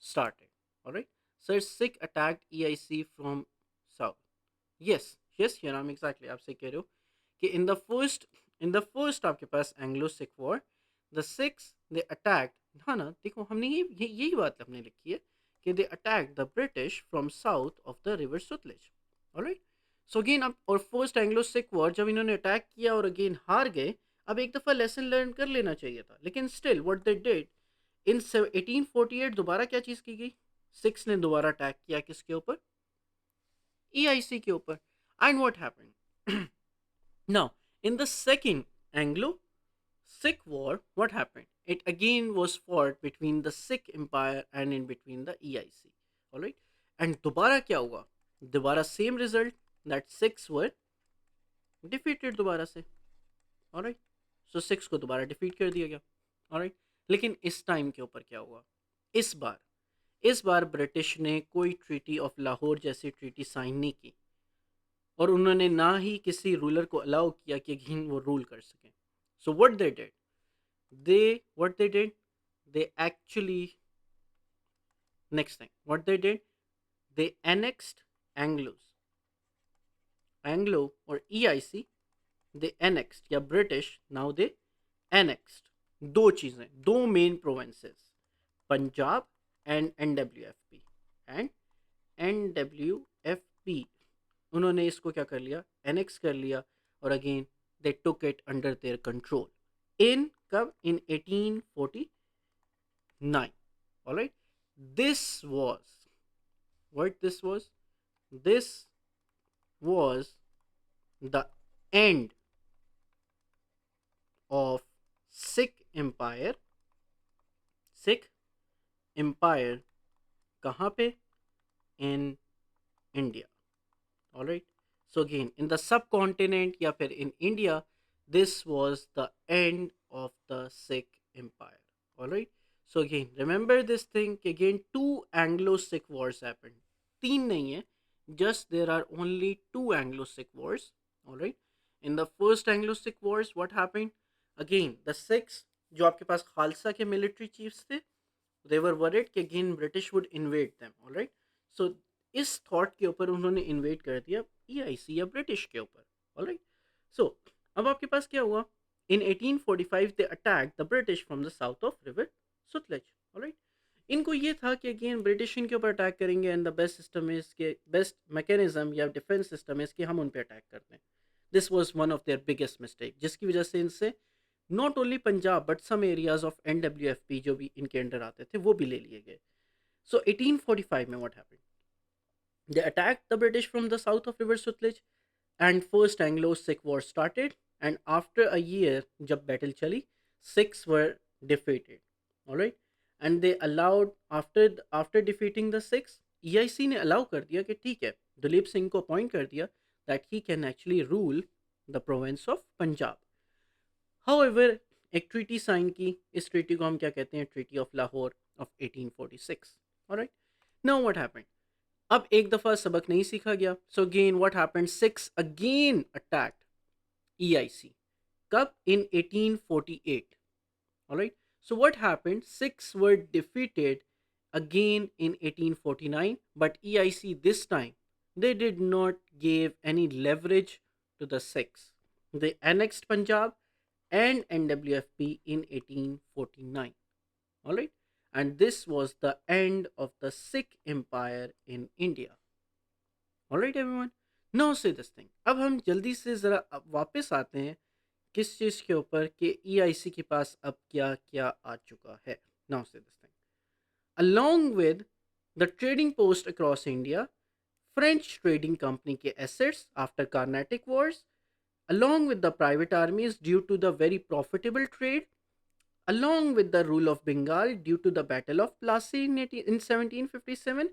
started. Alright. Sir Sikh attacked EIC from south. Yes yes Hiram, exactly आप सही कह रहे हो कि इन द फर्स्ट आपके पास Anglo Sikh war the Sikhs they attacked, हाँ ना, देखो हमने यही बात हमने लिखी है कि they attack the British from south of the river Sutlej. Alright. So again अब और फर्स्ट एंग्लो सिख वॉर जब इन्होंने अटैक किया और अगेन हार गए, अब एक दफ़ा लेसन लर्न कर लेना चाहिए था, लेकिन still what they did in 1848 दोबारा क्या चीज़ की गई, सिक्स ने दोबारा अटैक किया किसके ऊपर, EIC के ऊपर। And what happened now in the second Anglo Sikh war, what happened? It again was fought between the Sikh Empire and in between the EIC. Alright? And दोबारा क्या हुआ? दोबारा same result, that Sikhs were defeated दोबारा से। Alright? So Sikhs को दोबारा defeat कर दिया गया। Alright? लेकिन इस टाइम के ऊपर क्या हुआ? इस बार ब्रिटिश ने कोई ट्रीटी ऑफ लाहौर जैसी ट्रीटी साइन नहीं की और उन्होंने ना ही किसी रूलर को अलाउ किया कि अगेन वो रूल कर सकें। So what they did, they actually, next thing what they did, they annexed Anglo or EIC, they annexed या British, now they annexed दो चीज़ें, दो main provinces, Punjab and NWFP, उन्होंने इसको क्या कर लिया, एनेक्स कर लिया और again they took it under their control in कब, in 1849। Alright. This was what this was the end of Sikh empire कहाँ पे, in India. Alright. So again in the subcontinent या फिर in India, this was the end of the Sikh Empire. Alright. So again, remember this thing. Again, two Anglo-Sikh wars happened. तीन नहीं है. Just there are only two Anglo-Sikh wars. Alright. In the first Anglo-Sikh wars, what happened? Again, the Sikhs, जो आपके पास खालसा के military chiefs थे, they were worried कि again British would invade them. Alright. So इस thought के ऊपर उन्होंने invade कर दिया EIC या British के ऊपर. Alright. So अब आपके पास क्या हुआ, इन 1845 they attack the British from the south of river Sutlej. Alright, इनको ये था कि अगेन ब्रिटिश इनके ऊपर अटैक करेंगे and the best system is के बेस्ट मैकेनिज्म या डिफेंस सिस्टम इज कि हम उन पे अटैक करते हैं। This was one of their biggest mistake, जिसकी वजह से इनसे not only Punjab but some areas of NWFP जो भी इनके अंडर आते थे वो भी ले लिए गए। सो 1845 में what happened, they attack the British from the south of river Sutlej and first Anglo Sikh war started and after a year जब बैटल चली, six were defeated. Alright, and they allowed after defeating the six, EIC ने allow कर दिया कि ठीक है, दिलीप सिंह को appoint कर दिया that he can actually rule the province of Punjab. However एक ट्रीटी साइन की, इस ट्रीटी को हम क्या कहते हैं, treaty of Lahore of 1846। Alright, now what happened, अब एक दफा सबक नहीं सीखा गया। So again what happened, six again attacked EIC, कब, इन 1848। Alright, so what happened, six were defeated again in 1849, but EIC this time they did not give any leverage to the Sikhs. They annexed Punjab and NWFP in 1849. All right, and this was the end of the Sikh Empire in India. All right, everyone. Now say this thing. अब हम जल्दी से ज़रा वापस आते हैं किस चीज़ के ऊपर कि EIC के पास अब क्या क्या आ चुका है। Now say this thing. Along with the trading post across India, French trading company के assets after Carnatic Wars, along with the private armies due to the very profitable trade, along with the rule of Bengal due to the Battle of Plassey in 1757,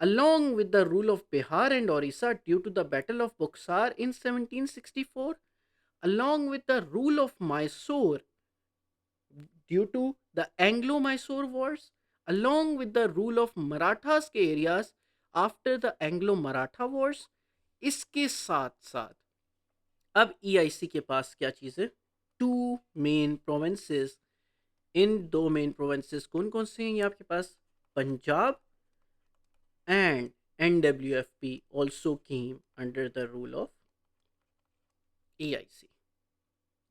along with the rule of Bihar and Orissa due to the Battle of Buxar in 1764, along with the rule of Mysore due to the Anglo-Mysore Wars, along with the rule of Marathas के areas after the Anglo-Maratha Wars, इसके साथ साथ अब EIC के पास क्या चीज़ है, to main provinces. इन दो मेन प्रोविंसेस कौन कौन से हैं ये आपके पास, Punjab and NWFP also came under the rule of EIC.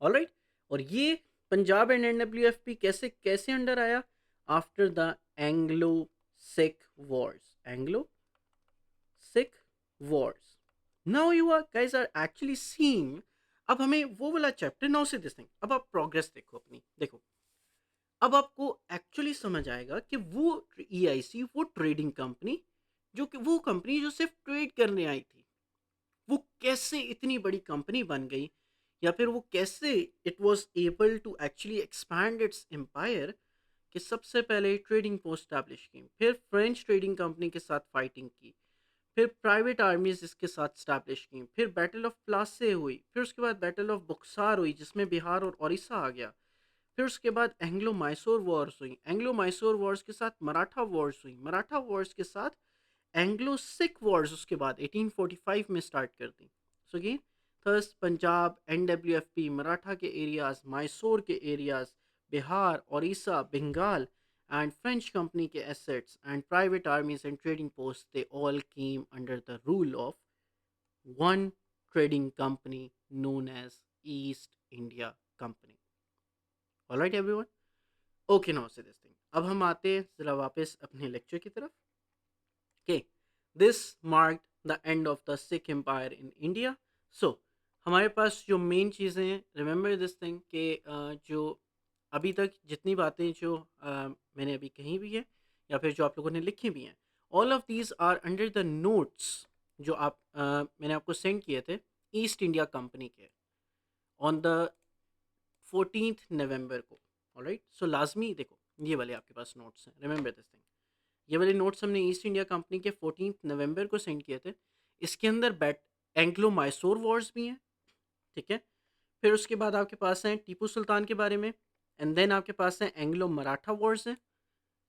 Alright, और ये पंजाब एंड NWFP कैसे कैसे अंडर आया, after the Anglo Sikh wars, Anglo Sikh wars. Now you are guys are actually seeing, अब हमें वो वाला चैप्टर, नाउ से दिस थिंग, अब आप प्रोग्रेस देखो अपनी, देखो अब आपको एक्चुअली समझ आएगा कि वो EIC, वो ट्रेडिंग कंपनी, जो कि वो कंपनी जो सिर्फ ट्रेड करने आई थी, वो कैसे इतनी बड़ी कंपनी बन गई, या फिर वो कैसे it was able to actually expand its empire, कि सबसे पहले ट्रेडिंग पोस्ट स्टैब्लिश की, फिर फ्रेंच ट्रेडिंग कंपनी के साथ फाइटिंग की, फिर प्राइवेट आर्मीज इसके साथ स्टैब्लिश की, फिर बैटल ऑफ प्लासे हुई, फिर उसके बाद बैटल ऑफ बुक्सार हुई जिसमें बिहार और उड़ीसा आ गया, फिर उसके बाद एंग्लो मैसूर वॉर्स हुई, एंग्लो मैसूर वॉर्स के साथ मराठा वॉर्स हुई, मराठा वॉर्स के साथ एंग्लो सिख वॉर्स उसके बाद 1845 में स्टार्ट कर दी। So again first Punjab, NWFP, Maratha के एरियाज, मैसूर के areas, Bihar, Orissa, Bengal and French company के assets and private armies and trading posts, they all came under the rule of one trading company known as East India Company. All right everyone, okay, now say this thing, अब हम आते हैं ज़रा वापस अपने lecture की तरफ। Okay, this marked the end of the Sikh Empire in India. So हमारे पास जो मेन चीज़ें हैं, रिमेंबर दिस थिंग कि जो अभी तक जितनी बातें जो मैंने अभी कही भी है या फिर जो आप लोगों ने लिखी भी हैं, all of these are under the notes जो मैंने आपको सेंड किए थे ईस्ट इंडिया कंपनी के ऑन द 14th नवंबर को। ऑलराइट, सो लाजमी देखो ये वाले आपके पास नोट्स हैं, रिमेंबर दिस थिंग, ये वाले नोट्स हमने ईस्ट इंडिया कंपनी के 14th नवंबर को सेंड किए थे। इसके अंदर एंग्लो मैसूर वॉर्स भी हैं, ठीक है, फिर उसके बाद आपके पास हैं टीपू सुल्तान के बारे में, एंड देन आपके पास हैं एंग्लो मराठा वॉर्स हैं।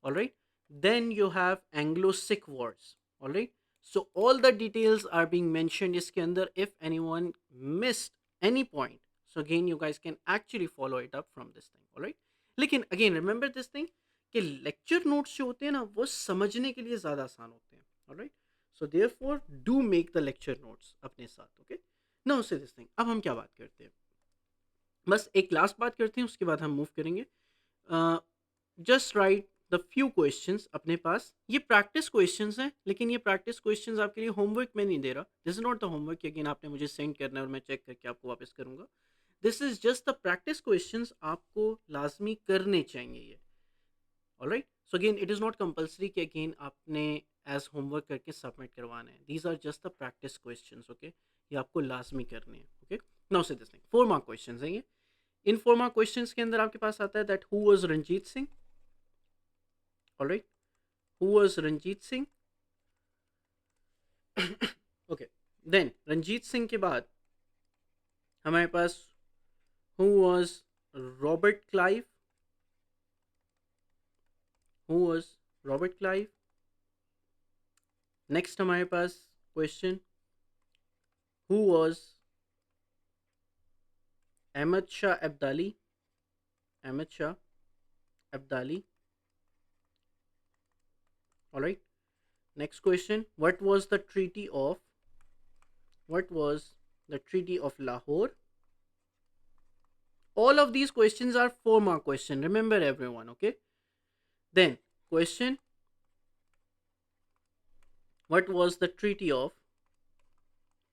Alright, then you have Anglo Sikh wars. Alright, so all the details are being mentioned इसके अंदर, if anyone missed any point, so again you guys can actually follow it up from this thing. Alright, लेकिन again remember this thing कि lecture notes जो होते हैं ना वो समझने के लिए ज़्यादा आसान होते हैं। Alright, so therefore do make the lecture notes अपने साथ। ओके, नाउ से दिस थिंग, अब हम क्या बात करते हैं, बस एक लास्ट बात करते हैं, उसके बाद हम मूव करेंगे। Just right the few questions अपने पास। ये प्रैक्टिस क्वेश्चंस हैं, लेकिन ये प्रैक्टिस क्वेश्चंस आपके लिए होमवर्क में नहीं दे रहा। This is not the homework, again आपने मुझे सेंड करना है और मैं चेक करके आपको वापस करूंगा। This is just the practice questions, आपको लाजमी करने चाहिए ये। Alright, so again it is not compulsory कि अगेन आपने एज होमवर्क करके सबमिट करवाना है। These are just the practice questions, okay. ये आपको लाजमी करने हैं, ओके। नाउ से दिस थिंग, 4 मार्क क्वेश्चंस हैं ये। इन 4 मार्क क्वेश्चंस के अंदर आपके पास आता है that who was Ranjit Singh. Alright, who was Ranjit Singh. Okay, then Ranjit Singh के बाद हमारे पास who was Robert Clive. Who was Robert Clive. Next हमारे पास question, who was Ahmad Shah Abdali. Ahmad Shah Abdali. Alright, next question, what was the treaty of Lahore? All of these questions are 4 mark question, remember everyone, okay. Then question, what was the treaty of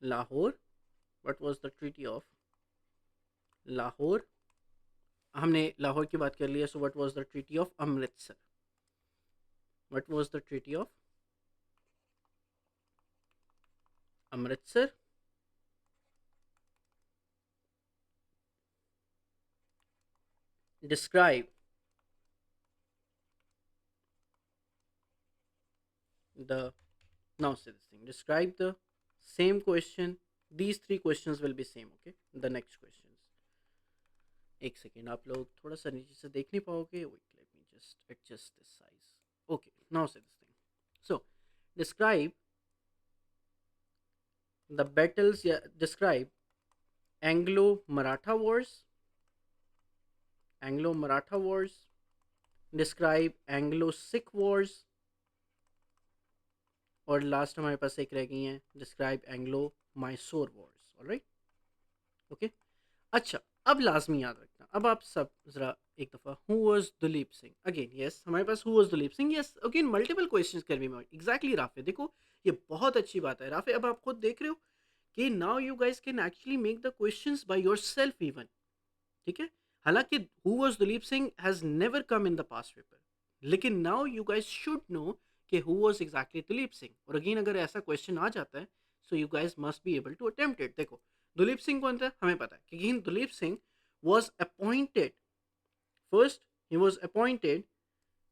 Lahore? What was the treaty of Lahore? हमने लाहौर की बात कर लिया, so what was the treaty of Amritsar? What was the treaty of Amritsar? Describe the, now say this thing, describe the same question. These 3 questions will be same, okay. The next questions, एक second, आप लोग थोड़ा सा नीचे से देख नहीं पाओगे, wait let me just adjust this size. Okay, now से this thing, so describe the battles, या describe Anglo Maratha wars. Anglo Maratha wars. Describe Anglo Sikh wars. और लास्ट हमारे पास एक रह गई हैं, describe Anglo Mysore wars. Alright, okay. अच्छा, अब लाजमी याद रखना, अब आप सब ज़रा एक दफ़ा, who was Duleep Singh, again yes हमारे पास who was Duleep Singh, yes again multiple questions कर बी एग्जैक्टली राफे। देखो ये बहुत अच्छी बात है राफे, अब आप खुद देख रहे हो कि now you guys can actually make the questions by yourself even, ठीक है। हालांकि who was Duleep Singh has never come in the past paper, लेकिन now you guys should know कि who was exactly Duleep Singh. और अगेन अगर ऐसा क्वेश्चन आ जाता है, so you guys must be able to attempt it. देखो दुलीप सिंह कौन था हमें पता है, क्योंकि Duleep Singh was appointed, first he was appointed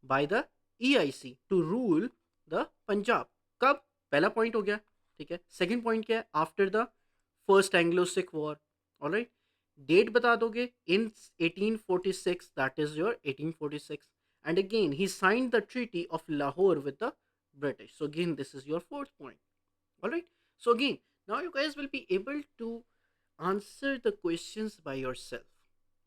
by the EIC to rule the Punjab। कब? पहला पॉइंट हो गया, ठीक है। सेकंड पॉइंट क्या है? After the first Anglo Sikh war. Alright, date बता दोगे, in 1846, that is your 1846। And again he signed the treaty of Lahore with the British, so again this is your fourth point. Alright, so again now you guys will be able to answer the questions by yourself,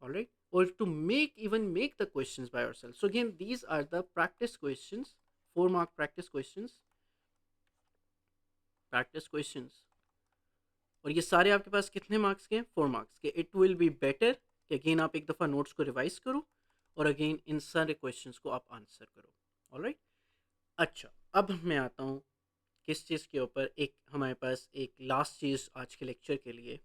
all right, or to make the questions by yourself. So again, these are the practice questions, 4 mark practice questions, और ये सारे आपके पास कितने marks के हैं? 4 marks के। It will be better कि again आप एक दफ़ा नोट्स को रिवाइज करो और अगेन इन सारे क्वेश्चंस को आप आंसर करो। ऑलराइट, अच्छा अब मैं आता हूँ किस चीज़ के ऊपर, एक हमारे पास एक लास्ट चीज़ आज के लेक्चर के लिए,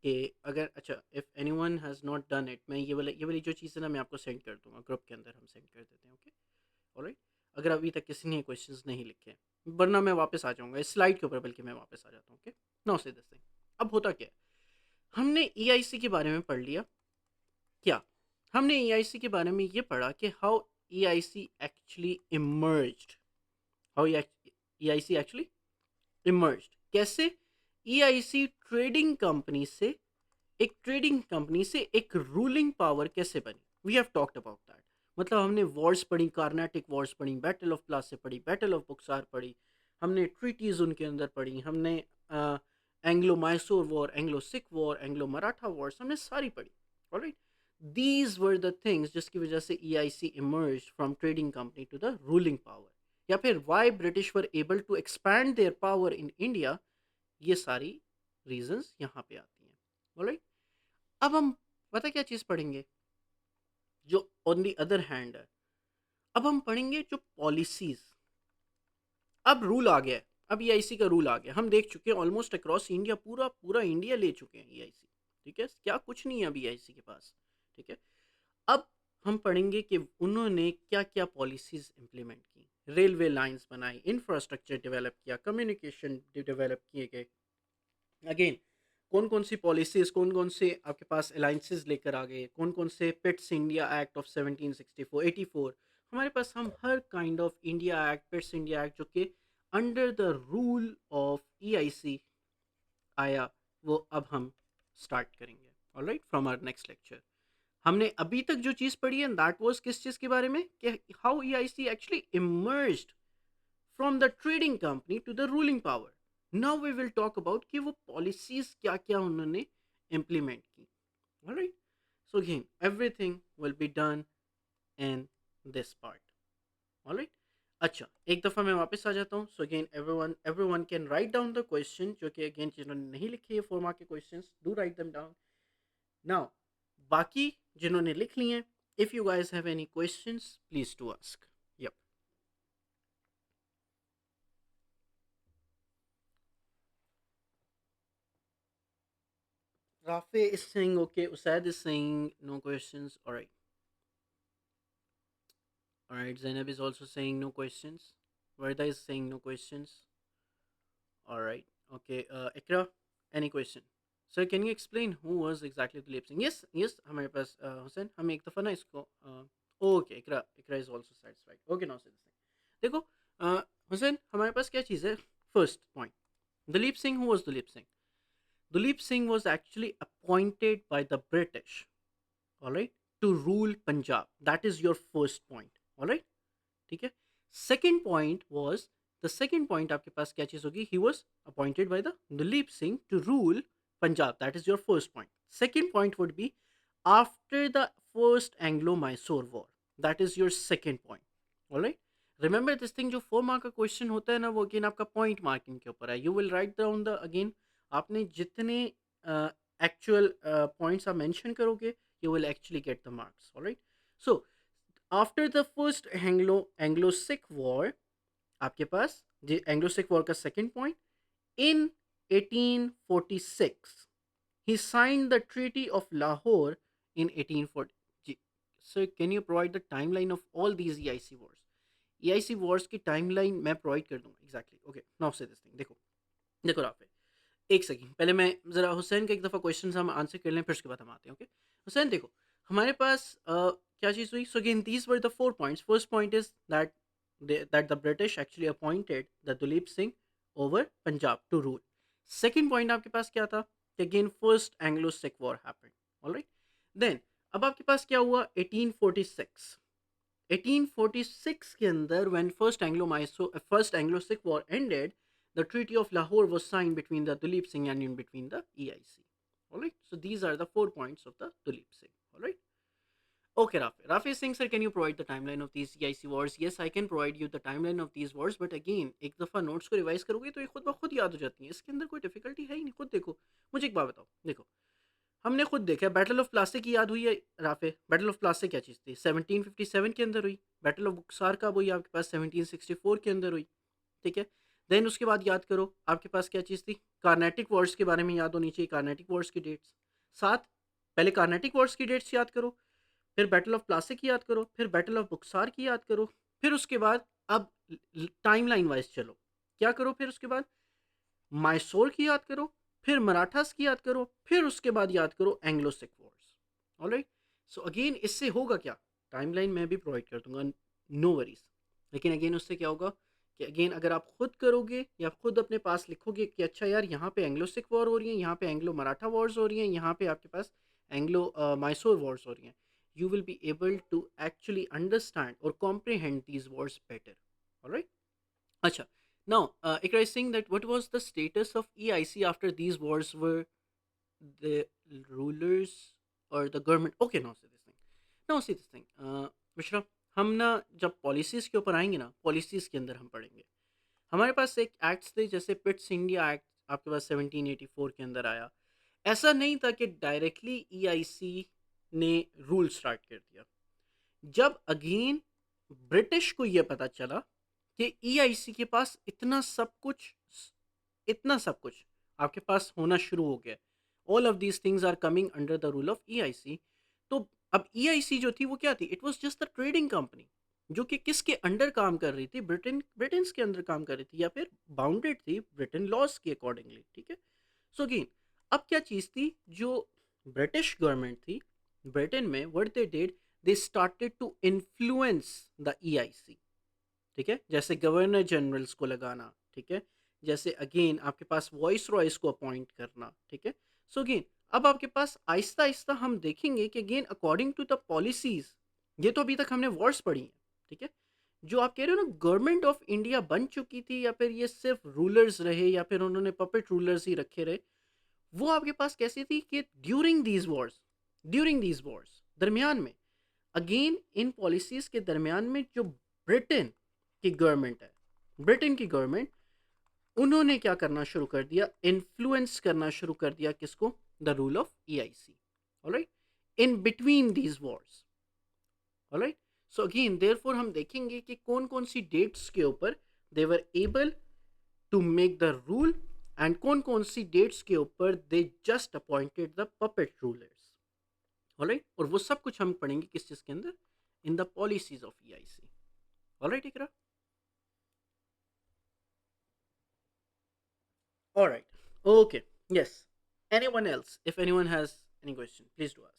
कि अगर अच्छा if anyone has not done it, मैं ये वाली जो चीज़ है ना मैं आपको सेंड कर दूंगा, ग्रुप के अंदर हम सेंड कर देते हैं, ओके। ऑलराइट, अगर अभी तक किसी ने क्वेश्चंस नहीं लिखे हैं, वरना मैं वापस आ जाऊंगा इस स्लाइड के ऊपर, बल्कि मैं वापस आ जाता हूँ, ओके। नाउ से दिस थिंग, अब होता क्या है, हमने EIC के बारे में पढ़ लिया। क्या हमने EIC के बारे में ये पढ़ा कि how EIC actually emerged, how EIC actually emerged, कैसे EIC ट्रेडिंग कंपनी से एक रूलिंग पावर कैसे बनी। We have talked about that, मतलब हमने वॉर्स पढ़ी, कार्नेटिक वॉर्स पढ़ी, बैटल ऑफ प्लासी पढ़ी, बैटल ऑफ बुक्सार पढ़ी, हमने ट्रीटीज उनके अंदर पढ़ी, हमने Anglo Mysore war, Anglo Sikh war, Anglo Maratha wars हमने सारी पढ़ी। Alright, these were the things जिसकी वजह से EIC emerge from trading company to the ruling power, या फिर why British were able to expand their power in India. ये सारी रीजंस यहाँ पे आती हैं। ऑलराइट, अब हम पता क्या चीज़ पढ़ेंगे, जो ऑन दी अदर हैंड है, अब हम पढ़ेंगे जो पॉलिसीज। अब रूल आ गया है, अब ईआईसी का रूल आ गया, हम देख चुके हैं ऑलमोस्ट अक्रॉस इंडिया, पूरा पूरा इंडिया ले चुके हैं ईआईसी। ठीक है, क्या कुछ नहीं है अभी ईआईसी के पास। ठीक है, अब हम पढ़ेंगे कि उन्होंने क्या क्या पॉलिसीज इंप्लीमेंट की, रेलवे लाइंस बनाई, इंफ्रास्ट्रक्चर डेवलप किया, कम्युनिकेशन डेवलप किए गए। अगेन कौन कौन सी पॉलिसीज, कौन कौन से आपके पास अलाइंसेस लेकर आ गए, कौन कौन से पिट्स इंडिया एक्ट ऑफ 1764 84, हमारे पास हम हर kind of India act, Pitt's India act जो कि under the rule of EIC आया, वो अब हम स्टार्ट करेंगे। Alright, from our next lecture. हमने अभी तक जो चीज़ पढ़ी है दैट वाज किस चीज़ के बारे में, कि how EIC actually emerged from the trading company to the ruling power. Now we will talk about कि वो पॉलिसीज क्या क्या उन्होंने इम्प्लीमेंट की। Alright, so again everything will be done in this part. Alright, अच्छा एक दफ़ा मैं वापस आ जाता हूँ। So again everyone can write down the question, जो कि अगेन जिन्होंने नहीं लिखे है 4 मार्क के questions, do write them down now. बाकी जिन्होंने लिख लिए हैं, if you guys have any questions please to ask. Yup, Rafe is saying okay. Usaid is saying no questions. All right. Zainab is also saying no questions. Varda is saying no questions. All right. Okay. Ikra, any question? Sir, can you explain who was exactly the lip sync? Yes, yes. हमारे पास हुसैन, हम एक दफ़ा ना इसको okay, Iqra is also satisfied. Okay, now see देखो हुसैन, हमारे पास क्या चीज़ है। First point, Duleep Singh, who was Duleep Singh? Duleep Singh was actually appointed by the British, all right, to rule Punjab. That is your first point, all right. ठीक है, second point was, the second point आपके पास क्या चीज होगी, he was appointed by the Duleep Singh to rule Punjab. That is your first point. Second point would be after the first Anglo-Mysore war. That is your second point, all right. Remember this thing, जो 4 mark का question होता है ना, वो again आपका point marking के ऊपर है। You will write down the again, आपने जितने एक्चुअल पॉइंट्स आप मेंशन करोगे, you will actually get the marks. Alright, so after the first Anglo Sikh war, आपके पास एंग्लो सिख वॉर का second point, in 1846 he signed the treaty of Lahore in 1840 जी। Sir can you provide the timeline of all these EIC wars? EIC wars की timeline मैं provide कर दूंगा exactly. Okay, now से this thing, देखो देखो Rafe, एक second पहले मैं ज़रा हुसैन का एक दफ़ा क्वेश्चन हम आंसर कर लें, फिर उसके बाद हम आते हैं। ओके हुसैन, देखो हमारे पास क्या चीज़ हुई। So again these were the 4 points. First point is that the British actually appointed the Duleep Singh over Punjab to rule. Second point आपके पास क्या था, कि again first Anglo Sikh war happened. Alright, then अब आपके पास क्या हुआ, 1846। 1846 के अंदर when first Anglo Sikh war ended, the Treaty of Lahore was signed between the Duleep Singh and in between the EIC. All right. So these are the 4 points of the Duleep Singh. All right. Okay, Rafi. Rafi is saying, sir, can you provide the timeline of these EIC wars? Yes, I can provide you the timeline of these wars. But again, एक दफ़ा notes को revise करोगे तो ये खुद ब खुद याद हो जाती है। इसके अंदर कोई डिफिकल्टी है ही नहीं। खुद देखो, मुझे एक बात बताओ, देखो हमने खुद देखा बैटल ऑफ प्लासी की याद हुई है राफे। बैटल ऑफ प्लासी क्या चीज़ थी, 1757 के अंदर हुई। बैटल ऑफ बुक्सार कब हुई आपके पास, 1764 के अंदर हुई। ठीक है, देन उसके बाद याद करो आपके पास क्या चीज़ थी, कार्नेटिक वॉर्स के बारे में याद होनी चाहिए, कार्नेटिक वॉर्स की डेट्स। साथ पहले कार्नेटिक वॉर्स की डेट्स याद करो, फिर बैटल ऑफ प्लासी की याद करो, फिर बैटल ऑफ बुक्सार की याद करो, फिर उसके बाद अब टाइम लाइन वाइज चलो, क्या करो, फिर उसके बाद माइसोर की याद करो, फिर मराठास की याद करो, फिर उसके बाद याद करो Anglo Sikh wars. Alright, so again इससे होगा क्या, टाइमलाइन मैं भी प्रोवाइड कर दूंगा, नो वरीज। लेकिन अगेन उससे क्या होगा कि अगेन अगर आप खुद करोगे या खुद अपने पास लिखोगे कि अच्छा यार यहाँ पे एंग्लो सिख वॉर हो रही है, यहाँ पे एंग्लो मराठा वॉर्स हो रही हैं, यहाँ पे आपके पास एंग्लो माइसोर वॉर्स हो रही हैं, you will be able to actually understand or comprehend these wars better. All right. Acha. Now, Ikra is saying that what was the status of EIC after these wars? Were the rulers or the government? Okay, now see this thing. Now see this thing. Mishra, हम ना जब policies के ऊपर आएंगे ना, policies के अंदर हम पढ़ेंगे। हमारे पास एक एक्ट्स थे, जैसे पिट्स इंडिया एक्ट आपके पास 1784 के अंदर आया। ऐसा नहीं था कि डायरेक्टली ईआईसी ने रूल स्टार्ट कर दिया। जब अगेन ब्रिटिश को यह पता चला कि ईआईसी के पास इतना सब कुछ आपके पास होना शुरू हो गया, all of these things are coming under the rule of EIC. तो अब ईआईसी जो थी वो क्या थी? It was just the trading company जो कि किसके अंडर काम कर रही थी? ब्रिटेन के अंदर काम कर रही थी, या फिर बाउंडेड थी ब्रिटेन लॉज के अकॉर्डिंगली, ठीक है। सो अगेन अब क्या चीज़ थी जो ब्रिटिश गवर्नमेंट थी ब्रिटेन में, what they did, they started to influence the EIC, ठीक है। जैसे गवर्नर जनरल्स को लगाना, ठीक है। जैसे अगेन आपके पास वॉइस रॉयस को अपॉइंट करना, ठीक है। सो अगेन अब आपके पास आहिस्ता आहिस्ता हम देखेंगे कि again according to the policies, ये तो अभी तक हमने वर्ड्स पढ़ी हैं, ठीक है। जो आप कह रहे हो ना गवर्नमेंट ऑफ इंडिया बन चुकी थी, या फिर ये सिर्फ रूलर्स रहे, या फिर उन्होंने पपेट रूलर्स ही रखे रहे, वो आपके पास कैसी थी कि ड्यूरिंग दीज वॉर्स दरमियान में, अगेन इन पॉलिसीज के दरमियान में जो ब्रिटेन की गवर्नमेंट है, ब्रिटेन की गवर्नमेंट, उन्होंने क्या करना शुरू कर दिया? इन्फ्लुएंस करना शुरू कर दिया किसको? The rule of EIC, alright, in between these wars, alright. So again therefore हम देखेंगे कि कौन कौन सी डेट्स के ऊपर they were able to make the rule, and कौन कौन सी डेट्स के ऊपर they just appointed the puppet rulers, alright. और वो सब कुछ हम पढ़ेंगे किस चीज के अंदर? In the policies of EIC, alright Iqra. All right. Okay. Yes. Anyone else? If anyone has any question, please do ask.